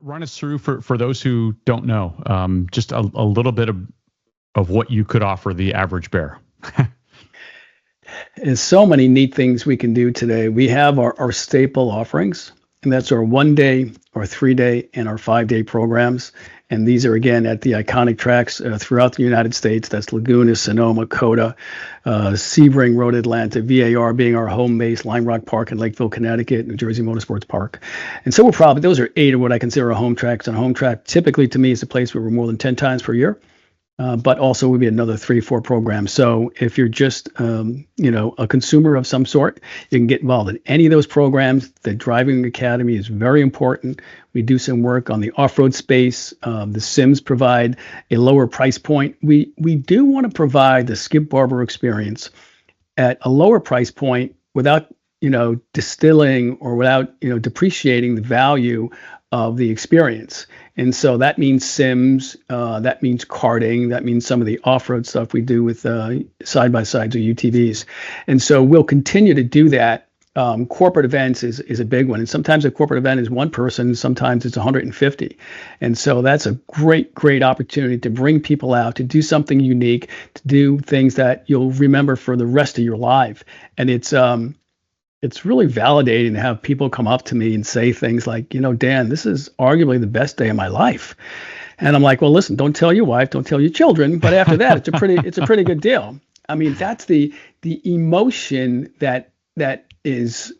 run us through for those who don't know, just a little bit of what you could offer the average bear. There's so many neat things we can do today. We have our staple offerings, and that's our 1-day, our 3-day, and our 5-day programs. And these are, again, at the iconic tracks throughout the United States. That's Laguna, Sonoma, Coda, Sebring, Road Atlanta, VAR being our home base, Lime Rock Park in Lakeville, Connecticut, New Jersey Motorsports Park. And so those are 8 of what I consider our home tracks. And a home track typically to me is a place where we're more than 10 times per year. But also would be another 3-4 programs. So if you're just, a consumer of some sort, you can get involved in any of those programs. The Driving Academy is very important. We do some work on the off-road space. The Sims provide a lower price point. We do want to provide the Skip Barber experience at a lower price point without, distilling or without, depreciating the value of the experience. And so that means Sims, that means karting, that means some of the off-road stuff we do with side-by-sides or UTVs. And so we'll continue to do that. Corporate events is a big one. And sometimes a corporate event is one person, sometimes it's 150. And so that's a great opportunity to bring people out, to do something unique, to do things that you'll remember for the rest of your life. And it's really validating to have people come up to me and say things like, Dan, this is arguably the best day of my life. And I'm like, well, listen, don't tell your wife, don't tell your children. But after that, it's a pretty good deal. I mean, that's the emotion that is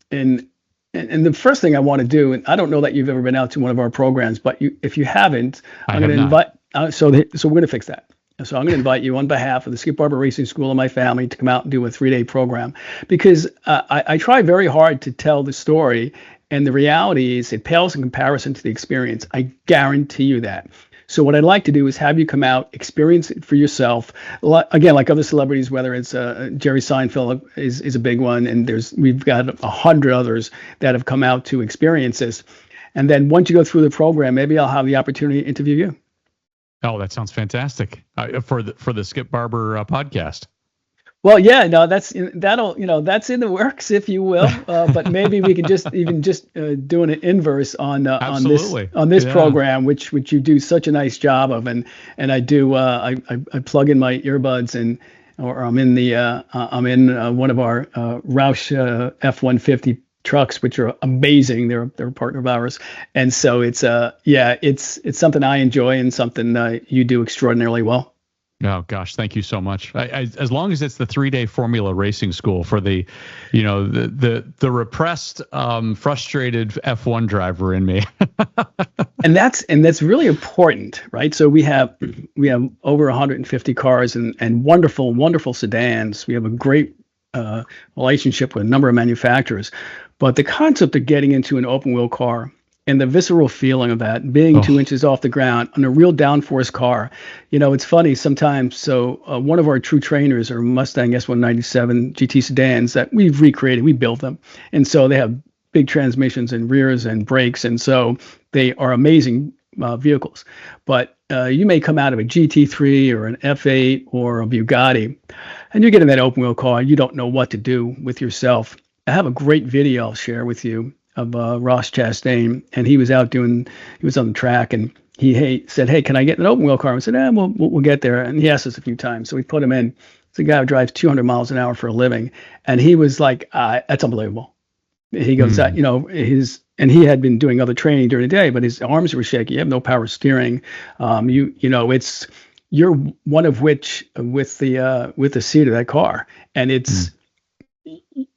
in. And the first thing I want to do, and I don't know that you've ever been out to one of our programs, but if you haven't, I'm going to invite. So we're going to fix that. So I'm going to invite you on behalf of the Skip Barber Racing School and my family to come out and do a 3-day program, because I try very hard to tell the story, and the reality is it pales in comparison to the experience. I guarantee you that. So what I'd like to do is have you come out, experience it for yourself. Again, like other celebrities, whether it's Jerry Seinfeld is a big one, and we've got 100 others that have come out to experience this. And then once you go through the program, maybe I'll have the opportunity to interview you. Oh, that sounds fantastic for the Skip Barber podcast. Well, yeah, no, that's in the works, if you will. But maybe we could just doing an inverse on this program, which you do such a nice job of, and I do I plug in my earbuds or I'm in one of our Roush F-150 trucks, which are amazing. They're a partner of ours. And so it's something I enjoy and something you do extraordinarily well. Oh gosh, thank you so much. As long as it's the 3-day Formula Racing School for the repressed, frustrated F1 driver in me. and that's really important, right? So we have over 150 cars and wonderful sedans. We have a great relationship with a number of manufacturers. But the concept of getting into an open wheel car and the visceral feeling of that, being 2 inches off the ground on a real downforce car, it's funny sometimes. So one of our true trainers are Mustang S197 GT sedans that we've recreated. We built them. And so they have big transmissions and rears and brakes. And so they are amazing vehicles. But you may come out of a GT3 or an F8 or a Bugatti, and you get in that open wheel car, you don't know what to do with yourself. I have a great video I'll share with you of Ross Chastain, and he was on the track, and he said, "Hey, can I get an open wheel car?" I said, we'll get there. And he asked us a few times, so we put him in. It's a guy who drives 200 miles an hour for a living, and he was like, "That's unbelievable." He goes, and he had been doing other training during the day, but his arms were shaky. You have no power steering. You're one of which with the seat of that car, and it's.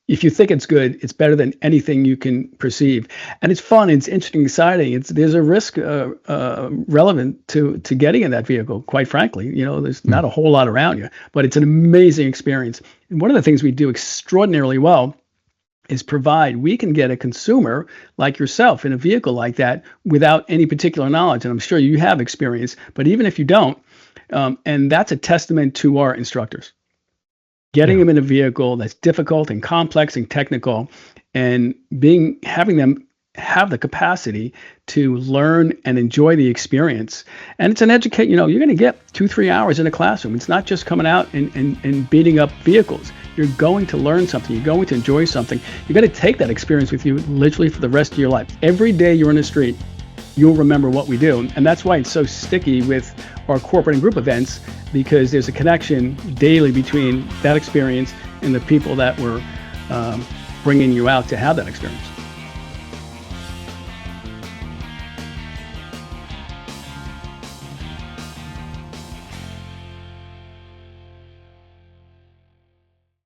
If you think it's good, it's better than anything you can perceive. And it's fun, it's interesting, exciting. There's a risk relevant to getting in that vehicle, quite frankly. There's not a whole lot around you, but it's an amazing experience. And one of the things we do extraordinarily well is we can get a consumer like yourself in a vehicle like that without any particular knowledge. And I'm sure you have experience, but even if you don't, and that's a testament to our instructors. Getting them in a vehicle that's difficult and complex and technical, and having them have the capacity to learn and enjoy the experience. And it's an you're going to get 2-3 hours in a classroom. It's not just coming out and beating up vehicles. You're going to learn something. You're going to enjoy something. You're going to take that experience with you literally for the rest of your life. Every day you're in the street, you'll remember what we do. And that's why it's so sticky with our corporate and group events, because there's a connection daily between that experience and the people that we're bringing you out to have that experience.